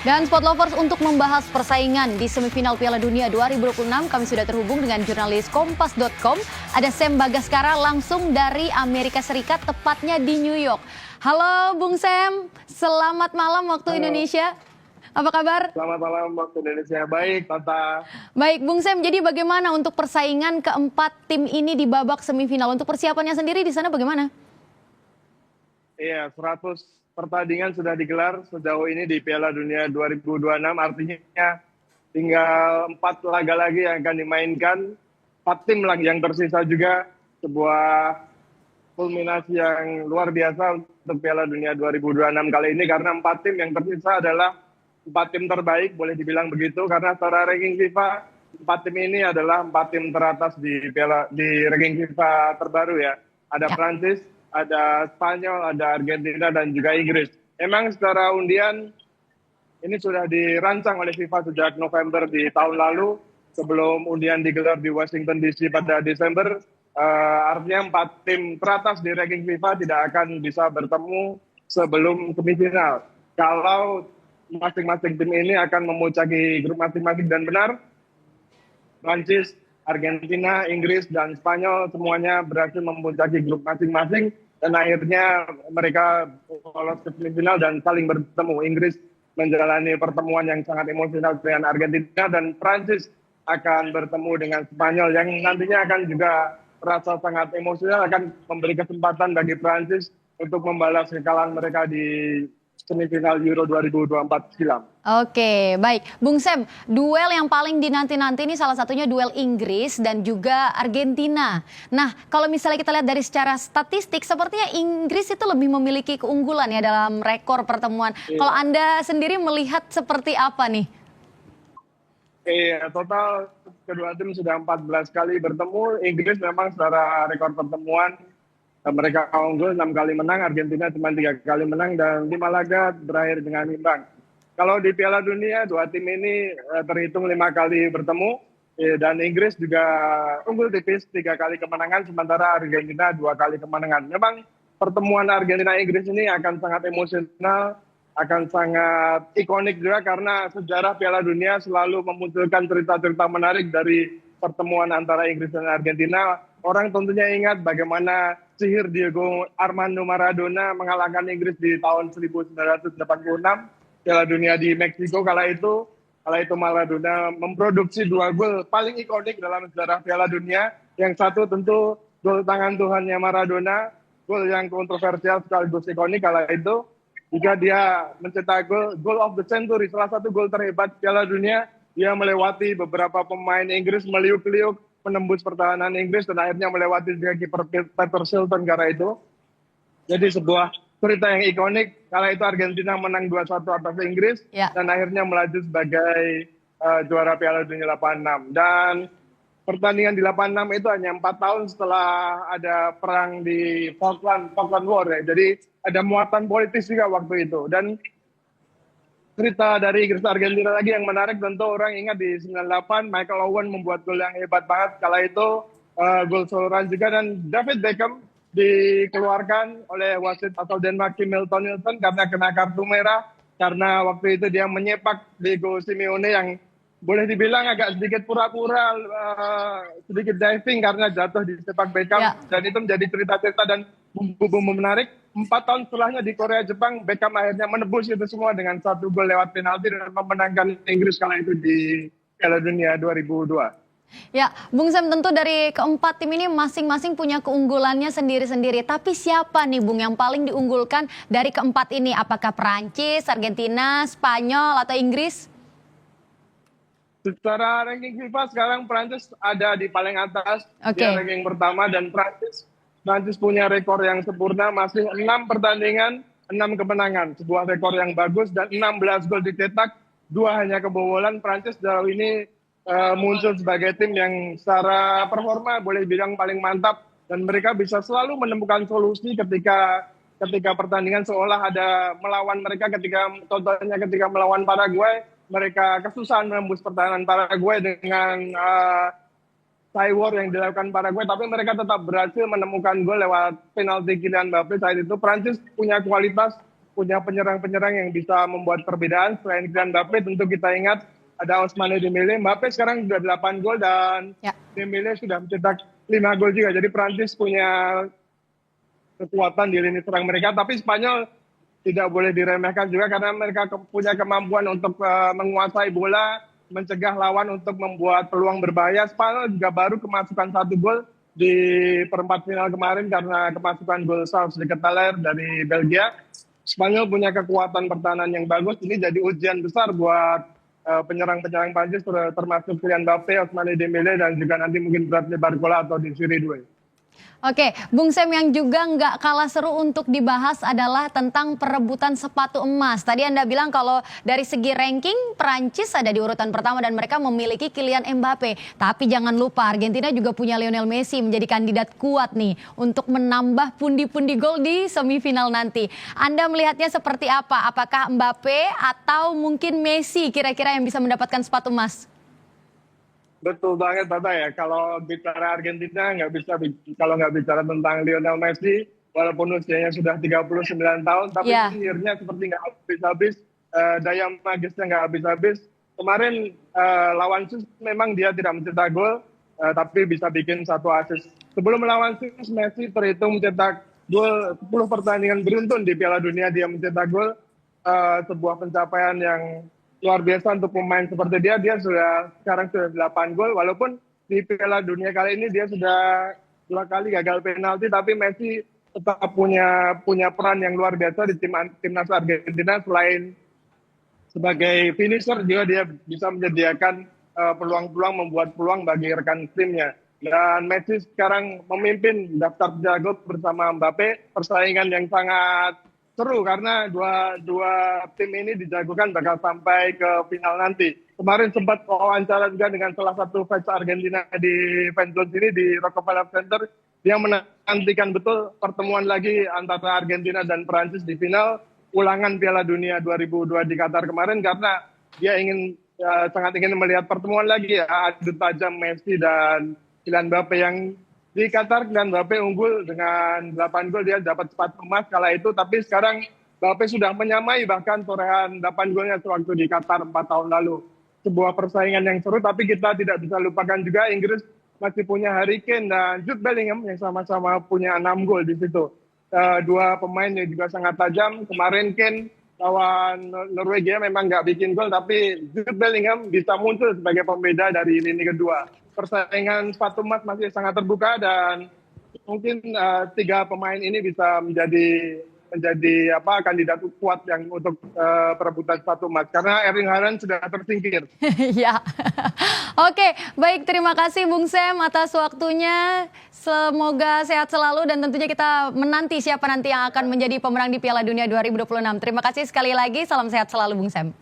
Dan Sport Lovers, untuk membahas persaingan di semifinal Piala Dunia 2026, kami sudah terhubung dengan jurnalis Kompas.com. Ada Sam Bagaskara langsung dari Amerika Serikat, tepatnya di New York. Halo Bung Sam, selamat malam waktu Indonesia. Apa kabar? Selamat malam waktu Indonesia. Baik, Tata. Baik, Bung Sam, jadi bagaimana untuk persaingan keempat tim ini di babak semifinal? Untuk persiapannya sendiri di sana bagaimana? Iya, 100 pertandingan sudah digelar sejauh ini di Piala Dunia 2026. Artinya tinggal 4 laga lagi yang akan dimainkan. 4 tim lagi yang tersisa juga. Sebuah kulminasi yang luar biasa untuk Piala Dunia 2026 kali ini. Karena 4 tim yang tersisa adalah 4 tim terbaik, boleh dibilang begitu. Karena secara ranking FIFA, 4 tim ini adalah 4 tim teratas di ranking FIFA terbaru ya. Ada Prancis, ada Spanyol, ada Argentina, dan juga Inggris. Memang secara undian ini sudah dirancang oleh FIFA sejak November di tahun lalu, sebelum undian digelar di Washington DC pada Desember. Artinya 4 tim teratas di ranking FIFA tidak akan bisa bertemu sebelum semifinal. Kalau masing-masing tim ini akan memuncaki grup masing-masing, dan benar, Prancis, Argentina, Inggris, dan Spanyol semuanya berhasil memuncaki grup masing-masing, dan akhirnya mereka lolos ke semifinal dan saling bertemu. Inggris menjalani pertemuan yang sangat emosional dengan Argentina, dan Prancis akan bertemu dengan Spanyol yang nantinya akan juga terasa sangat emosional, akan memberi kesempatan bagi Prancis untuk membalas kekalahan mereka di semifinal Euro 2024 silam. Oke, baik. Bung Sam, duel yang paling dinanti-nanti ini salah satunya duel Inggris dan juga Argentina. Nah, kalau misalnya kita lihat dari secara statistik, sepertinya Inggris itu lebih memiliki keunggulan ya dalam rekor pertemuan. Iya. Kalau Anda sendiri melihat seperti apa nih? Iya, total kedua tim sudah 14 kali bertemu. Inggris memang secara rekor pertemuan mereka unggul 6 kali menang, Argentina cuma 3 kali menang, dan 5 laga berakhir dengan imbang. Kalau di Piala Dunia, 2 tim ini terhitung 5 kali bertemu, dan Inggris juga unggul tipis 3 kali kemenangan, sementara Argentina 2 kali kemenangan. Memang pertemuan Argentina-Inggris ini akan sangat emosional, akan sangat ikonik juga, karena sejarah Piala Dunia selalu memunculkan cerita-cerita menarik dari pertemuan antara Inggris dan Argentina. Orang tentunya ingat bagaimana sihir Diego Armando Maradona mengalahkan Inggris di tahun 1986 Piala Dunia di Meksiko. Kala itu Maradona memproduksi 2 gol paling ikonik dalam sejarah Piala Dunia. Yang satu tentu gol tangan Tuhannya Maradona, gol yang kontroversial sekaligus ikonik kala itu. Jika dia mencetak gol of the century, salah satu gol terhebat Piala Dunia, dia melewati beberapa pemain Inggris, meliuk-liuk menembus pertahanan Inggris, dan akhirnya melewati juga kiper Peter Shilton kala itu. Jadi sebuah cerita yang ikonik. Kala itu Argentina menang 2-1 atas Inggris, dan akhirnya melaju sebagai juara Piala Dunia 86. Dan pertandingan di 86 itu hanya 4 tahun setelah ada perang di Falkland War ya. Jadi ada muatan politis juga waktu itu. Dan cerita dari Inggris Argentina lagi yang menarik, tentu orang ingat di 98 Michael Owen membuat gol yang hebat banget kala itu, gol soloran juga, dan David Beckham dikeluarkan oleh wasit asal Denmark Milton Nielsen karena kena kartu merah, karena waktu itu dia menyepak Diego Simeone yang boleh dibilang agak sedikit pura-pura, sedikit diving karena jatuh di sepak Beckham. Dan itu menjadi cerita-cerita dan bumbu-bumbu menarik. 4 tahun setelahnya di Korea Jepang, Beckham akhirnya menebus itu semua dengan 1 gol lewat penalti dan memenangkan Inggris kala itu di Piala Dunia 2002. Ya, Bung Sam, tentu dari keempat tim ini masing-masing punya keunggulannya sendiri-sendiri. Tapi siapa nih Bung yang paling diunggulkan dari keempat ini? Apakah Prancis, Argentina, Spanyol, atau Inggris? Secara ranking FIFA sekarang Prancis ada di paling atas, di ranking pertama, dan Prancis punya rekor yang sempurna, masih 6 pertandingan, 6 kemenangan. Sebuah rekor yang bagus, dan 16 gol dicetak, 2 hanya kebobolan. Prancis sejauh ini muncul sebagai tim yang secara performa boleh bilang paling mantap, dan mereka bisa selalu menemukan solusi ketika pertandingan seolah ada melawan mereka. Contohnya ketika melawan Paraguay, mereka kesusahan menembus pertahanan Paraguay dengan tie war yang dilakukan Paraguay, tapi mereka tetap berhasil menemukan gol lewat penalti Kylian Mbappe. Saat itu Prancis punya kualitas punya penyerang-penyerang yang bisa membuat perbedaan. Selain Kylian Mbappe, tentu kita ingat ada Ousmane Dembele. Mbappe sekarang sudah 8 gol dan Ya. Dembele sudah mencetak 5 gol juga. Jadi Prancis punya kekuatan di lini serang mereka. Tapi Spanyol tidak boleh diremehkan juga karena mereka punya kemampuan untuk menguasai bola, mencegah lawan untuk membuat peluang berbahaya. Spanyol juga baru kemasukan 1 gol di perempat final kemarin karena kemasukan gol Charles de Ketelaere dari Belgia. Spanyol punya kekuatan pertahanan yang bagus. Ini jadi ujian besar buat penyerang-penyerang Prancis termasuk Kylian Mbappe, Ousmane Dembele dan juga nanti mungkin Bradley Barcola atau Desiree Doué. Oke, Bung Sam, yang juga nggak kalah seru untuk dibahas adalah tentang perebutan sepatu emas. Tadi Anda bilang kalau dari segi ranking Prancis ada di urutan pertama dan mereka memiliki Kylian Mbappe. Tapi jangan lupa Argentina juga punya Lionel Messi menjadi kandidat kuat nih untuk menambah pundi-pundi gol di semifinal nanti. Anda melihatnya seperti apa? Apakah Mbappe atau mungkin Messi kira-kira yang bisa mendapatkan sepatu emas? Betul banget Tata ya, kalau bicara Argentina kalau nggak bicara tentang Lionel Messi, walaupun usianya sudah 39 tahun, tapi sihirnya seperti nggak habis-habis, daya magisnya nggak habis-habis. Kemarin lawan Swiss memang dia tidak mencetak gol, tapi bisa bikin 1 assist. Sebelum melawan Swiss, Messi terhitung mencetak gol 10 pertandingan beruntun di Piala Dunia dia mencetak gol, sebuah pencapaian yang luar biasa untuk pemain seperti sekarang sudah 8 gol, walaupun di Piala Dunia kali ini dia sudah 2 kali gagal penalti, tapi Messi tetap punya peran yang luar biasa di timnas Argentina. Selain sebagai finisher juga dia bisa menyediakan peluang-peluang, membuat peluang bagi rekan timnya. Dan Messi sekarang memimpin daftar jago bersama Mbappe, persaingan yang sangat seru karena dua tim ini dijagokan bakal sampai ke final nanti. Kemarin sempat wawancara juga dengan salah satu fans Argentina di fanzone sini di Rockefeller Center. Dia menantikan betul pertemuan lagi antara Argentina dan Prancis di final ulangan Piala Dunia 2002 di Qatar kemarin karena dia sangat ingin melihat pertemuan lagi ya, adu tajam Messi dan Kylian Mbappe. Yang di Qatar Kylian Mbappe unggul dengan 8 gol, dia dapat sepatu emas kala itu, tapi sekarang Mbappe sudah menyamai bahkan torehan 8 golnya sewaktu di Qatar 4 tahun lalu. Sebuah persaingan yang seru, tapi kita tidak bisa lupakan juga Inggris masih punya Harry Kane dan Jude Bellingham yang sama-sama punya 6 gol di situ. Dua pemain yang juga sangat tajam. Kemarin Kane lawan Norwegia memang nggak bikin gol, tapi Jude Bellingham bisa muncul sebagai pembeda dari lini kedua. Persaingan sepatu emas masih sangat terbuka dan mungkin 3 pemain ini bisa menjadi kandidat kuat yang untuk perebutan sepatu emas karena Erling Haaland sudah tersingkir. Ya, oke, baik, terima kasih Bung Sam atas waktunya. Semoga sehat selalu dan tentunya kita menanti siapa nanti yang akan menjadi pemenang di Piala Dunia 2026. Terima kasih sekali lagi, salam sehat selalu Bung Sam.